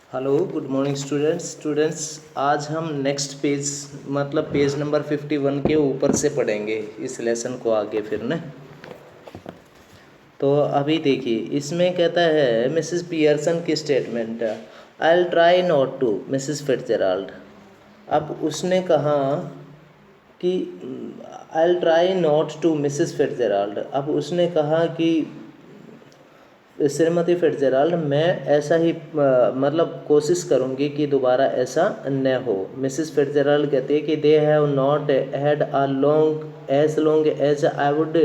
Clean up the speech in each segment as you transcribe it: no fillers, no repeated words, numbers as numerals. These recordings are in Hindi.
हेलो गुड मॉर्निंग स्टूडेंट्स आज हम नेक्स्ट पेज मतलब पेज नंबर 51 के ऊपर से पढ़ेंगे इस लेसन को आगे फिर ना। तो अभी देखिए इसमें कहता है मिसेस पियर्सन की statement, I will try not to Mrs Fitzgerald. अब उसने कहा कि I will try not to Mrs Fitzgerald. अब उसने कहा कि श्रीमती फिट्जराल्ड मैं ऐसा ही मतलब कोशिश करूँगी कि दोबारा ऐसा न हो। मिसेस फिट्जराल्ड कहती है कि they have not had a long as I would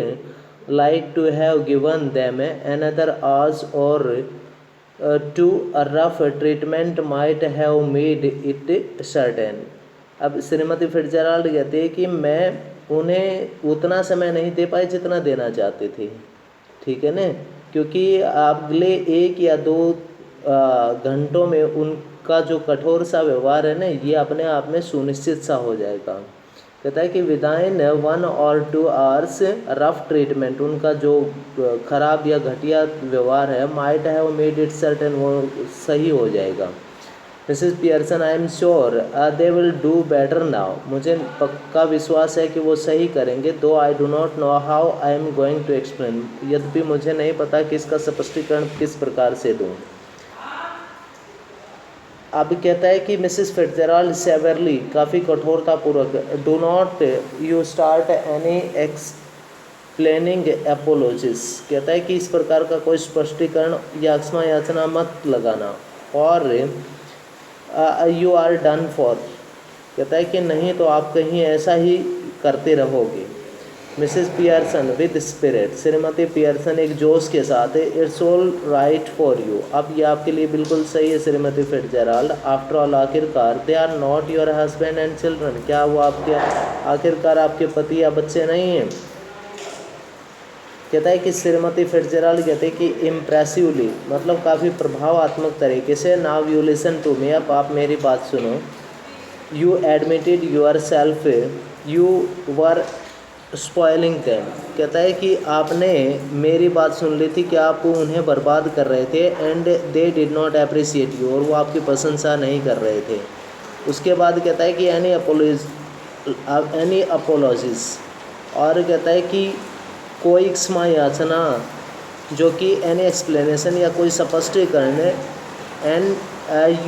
like to have given them another hours or two a rough treatment might have made it certain. अब श्रीमती फिट्जराल्ड कहती है कि मैं उन्हें उतना समय नहीं दे पाई जितना देना चाहती थी, ठीक है ना, क्योंकि अगले 1 या 2 घंटों में उनका जो कठोर सा व्यवहार है ना, ये अपने आप में सुनिश्चित सा हो जाएगा। कहता है कि विदाइन 1 और 2 आवर्स रफ ट्रीटमेंट, उनका जो खराब या घटिया व्यवहार है, might have made it certain, वो सही हो जाएगा। Mrs Pearson I am sure they will do better now. मुझे पक्का विश्वास है कि वो सही करेंगे। Though I do not know how I am going to explain, यद्यपि मुझे नहीं पता कि इसका स्पष्टीकरण किस प्रकार से दूँ। अब कहता है कि मिसेस फिट्जराल्ड सेवरली, काफ़ी कठोरतापूर्वक, do not you start any explaining apologies. कहता है कि इस प्रकार का कोई स्पष्टीकरण या क्षमा याचना मत लगाना। और यू आर डन फॉर, कहता है कि नहीं तो आप कहीं ऐसा ही करते रहोगे। Mrs Pearson with spirit, Shrimati Pearson एक जोश के साथ है, it's all right for you, अब ये आपके लिए बिल्कुल सही है श्रीमती फिट्जराल्ड। आफ्टर ऑल, आखिरकार, they are not your husband and children, क्या वो आपके आखिरकार आपके पति या बच्चे नहीं हैं। कहता है कि श्रीमती फिट्जराल्ड कहते हैं कि इम्प्रेसिवली, मतलब काफ़ी प्रभावात्मक तरीके से, now you listen to me, अब आप मेरी बात सुनो। You admitted yourself you were spoiling them, कहता है कि आपने मेरी बात सुन ली थी कि आप उन्हें बर्बाद कर रहे थे, and they did not appreciate you, और वो आपकी प्रशंसा नहीं कर रहे थे। उसके बाद कहता है कि एनी अपोलॉजीज, और कहता है कि कोई क्षमा याचना, जो कि एनी एक्सप्लेनेशन या कोई स्पष्टीकरण है, and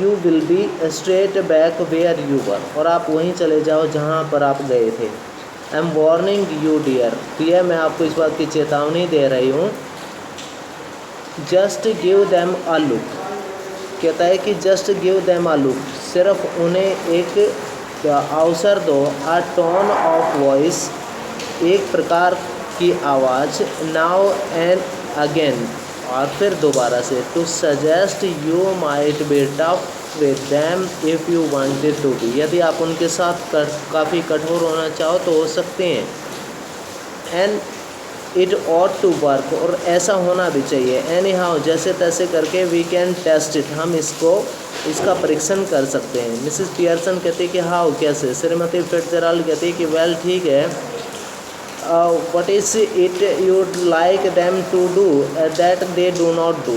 you will be straight back where you were, और आप वहीं चले जाओ जहाँ पर आप गए थे। I am warning you dear, प्रिय मैं आपको इस बात की चेतावनी दे रही हूँ। Just give them a look, कहता है कि just give them a look, सिर्फ उन्हें एक अवसर दो। अ टोन ऑफ वॉइस, एक प्रकार की आवाज़। नाउ एंड अगेन, और फिर दोबारा से। To suggest you might be tough with them if you wanted to be, यदि आप उनके साथ काफ़ी कठोर होना चाहो तो हो सकते हैं। And it ought to work, और ऐसा होना भी चाहिए। एनी हाउ, जैसे तैसे करके, वी कैन टेस्ट इट, हम इसका परीक्षण कर सकते हैं। मिसेस पियर्सन कहती है कि हाउ, कैसे। श्रीमती फिट्जराल्ड कहती है कि वेल, ठीक है, what is it you'd like them to do that they do not do,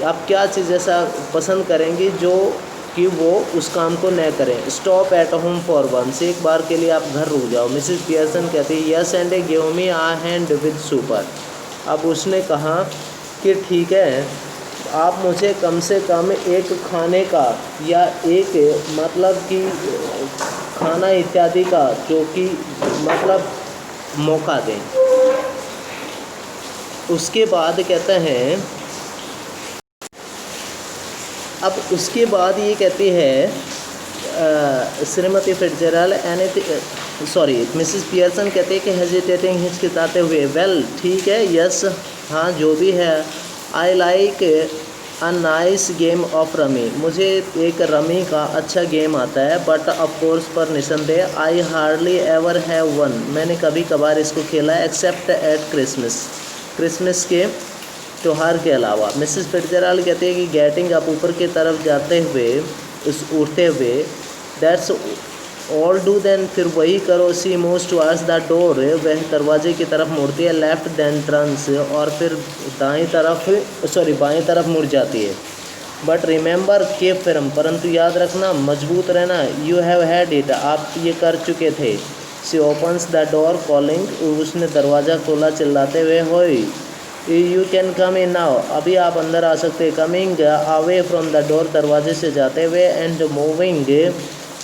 आप क्या चीज़ ऐसा पसंद करेंगी जो कि वो उस काम को न करें। Stop at home for once, एक बार के लिए आप घर रुक जाओ। मिसेस पियर्सन कहती है yes and give me a hand with supper. अब उसने कहा कि ठीक है, आप मुझे कम से कम एक खाने का या एक मतलब कि खाना इत्यादि का जो कि मतलब मौका दें। उसके बाद कहते हैं, अब उसके बाद ये कहती है श्रीमती फिट्जराल्ड मिसेस पियर्सन कहते हैं कि हेजिटेटिंग, हिचकिचाते हुए, वेल ठीक है, यस हाँ जो भी है, I like a nice game of rummy, मुझे एक रमी का अच्छा गेम आता है। बट ऑफ कोर्स, पर निसंदेह, I hardly ever have one, मैंने कभी कभार इसको खेला है, एक्सेप्ट एट क्रिसमस के त्यौहार के अलावा। मिसेस फिट्जराल्ड कहती है कि गेटिंग अप, ऊपर की तरफ जाते हुए, उठते हुए, दैट्स ऑल डू देन, फिर वही करो। सी मूव्स टुवर्ड्स द डोर, वह दरवाजे की तरफ मुड़ती है। लेफ्ट देन टर्न्स, और फिर बाएं तरफ मुड़ जाती है। बट रिमेंबर के फिल्म, परंतु याद रखना, मजबूत रहना, यू हैव हैड इट, आप ये कर चुके थे। She opens the door calling, उसने दरवाज़ा खोला चिल्लाते हुए, hoy you can come in now, अभी आप अंदर आ सकते हैं। Coming away from the door, दरवाजे से जाते हुए, and moving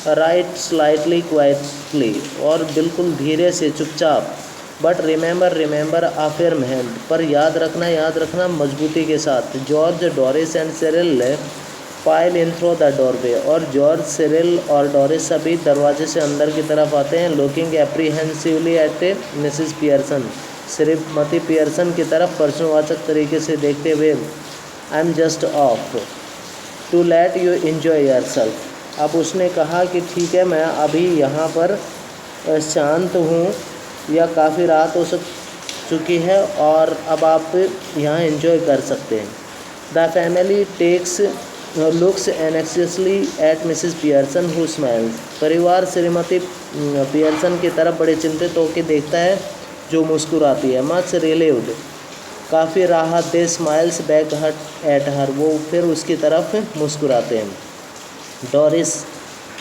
right slightly quietly, और बिल्कुल धीरे से चुपचाप। But remember remember a firm hand, पर याद रखना मजबूती के साथ। George, Doris and Cyril file in through the doorway, और जॉर्ज, सिरिल और डोरिस सभी दरवाजे से अंदर की तरफ आते हैं। Looking apprehensively at Mrs Pearson, श्रीमती पियर्सन की तरफ प्रश्नवाचक तरीके से देखते हुए। I am just off to let you enjoy yourself, अब उसने कहा कि ठीक है, मैं अभी यहाँ पर शांत हूँ, या काफ़ी रात हो चुकी है और अब आप यहाँ एंजॉय कर सकते हैं। The family takes looks anxiously at Mrs Pearson who smiles, परिवार श्रीमती पियर्सन की तरफ बड़े चिंतित होकर देखता है जो मुस्कुराती है। मच रिलीव्ड, काफ़ी राहत दे, स्माइल्स बैक हट एट हर, वो फिर उसकी तरफ मुस्कुराते हैं।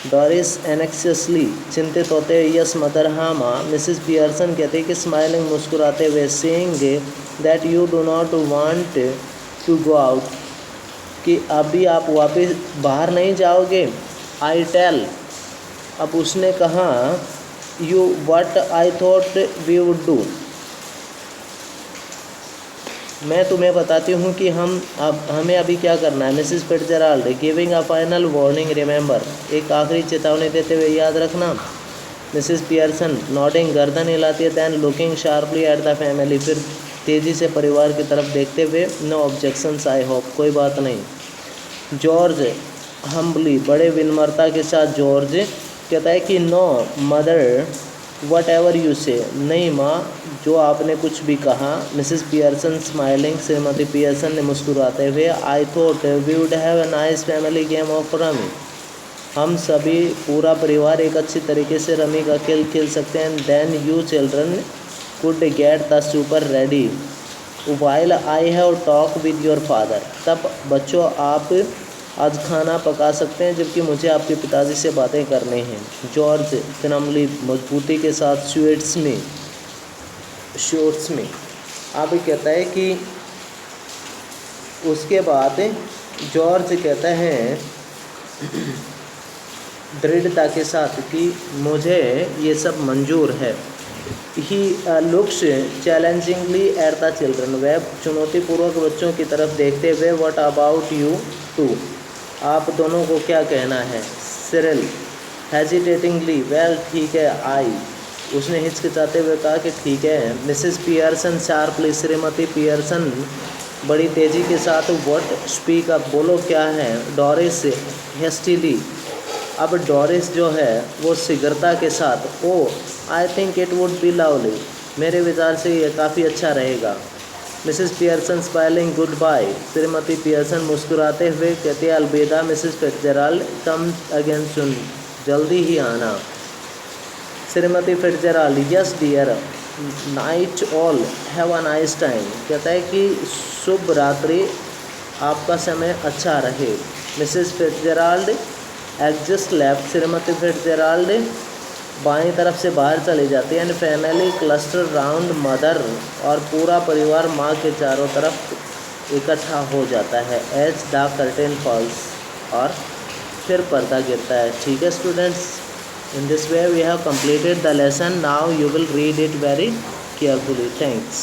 डोरिस एनेक्सियसली, चिंतित होते हुए, यस मदर, हाँ माँ। मिसिस पियर्सन कहते हैं कि स्माइलिंग, मुस्कुराते हुए, saying that you do not want to go out, कि अभी आप वापस बाहर नहीं जाओगे। आई टेल, अब उसने कहा, you what I thought we would do, मैं तुम्हें बताती हूँ कि हमें अभी क्या करना है। Mrs Fitzgerald, giving a final warning, remember, एक आखिरी चेतावनी देते हुए, याद रखना। मिसिस पियर्सन, नॉडिंग, गर्दन हिलाती है। Then looking sharply at the family, फिर तेज़ी से परिवार की तरफ देखते हुए, नो ऑब्जेक्शंस आई होप, कोई बात नहीं। जॉर्ज, हम्बली, बड़े विनम्रता के साथ जॉर्ज कहता है कि no mother whatever you say, नहीं माँ, जो आपने कुछ भी कहा। मिसिस पियर्सन स्माइलिंग, श्रीमती पियर्सन ने मुस्कुराते हुए, I thought we would have a nice family game of rummy, हम सभी पूरा परिवार एक अच्छी तरीके से रमी का खेल खेल सकते हैं। Then you children could get the supper ready while I have talk with your father, तब बच्चों आप आज खाना पका सकते हैं जबकि मुझे आपके पिताजी से बातें करनी हैं। जॉर्ज फिनमली, मजबूती के साथ, शॉर्ट्स में अब कहता है कि उसके बाद जॉर्ज कहता है दृढ़ता के साथ कि मुझे ये सब मंजूर है। He looks challengingly at the children, वह चुनौतीपूर्वक बच्चों की तरफ देखते हुए, व्हाट अबाउट यू टू, आप दोनों को क्या कहना है। सिरिल हेजिटेटिंगली, वेल ठीक है, आई, उसने हिचकिचाते हुए कहा कि ठीक है। Mrs Pearson sharply, Shrimati Pearson बड़ी तेज़ी के साथ, व्हाट, स्पीक अप, बोलो क्या है। डोरिस हेस्टिली, अब डोरिस जो है वो शीघ्रता के साथ, oh I think it would be lovely, मेरे विचार से ये काफ़ी अच्छा रहेगा। Mrs Pearson smiling, goodbye, श्रीमती पियर्सन मुस्कुराते हुए कहते हैं, अलविदा Mrs Fitzgerald, come again soon, जल्दी ही आना। श्रीमती Fitzgerald, yes dear, night all, have a nice time, कहता है कि शुभ रात्रि, आपका समय अच्छा रहे। मिसिस फिट्जराल्ड एग्जिस्ट लेफ्ट, श्रीमती फिट्जराल्ड बाईं तरफ से बाहर चली जाती है। And family cluster round mother, और पूरा परिवार माँ के चारों तरफ इकट्ठा हो जाता है। एज द कर्टेन फॉल्स, और फिर पर्दा गिरता है। ठीक है students, in this way we have completed the lesson. Now you will read it very carefully. Thanks.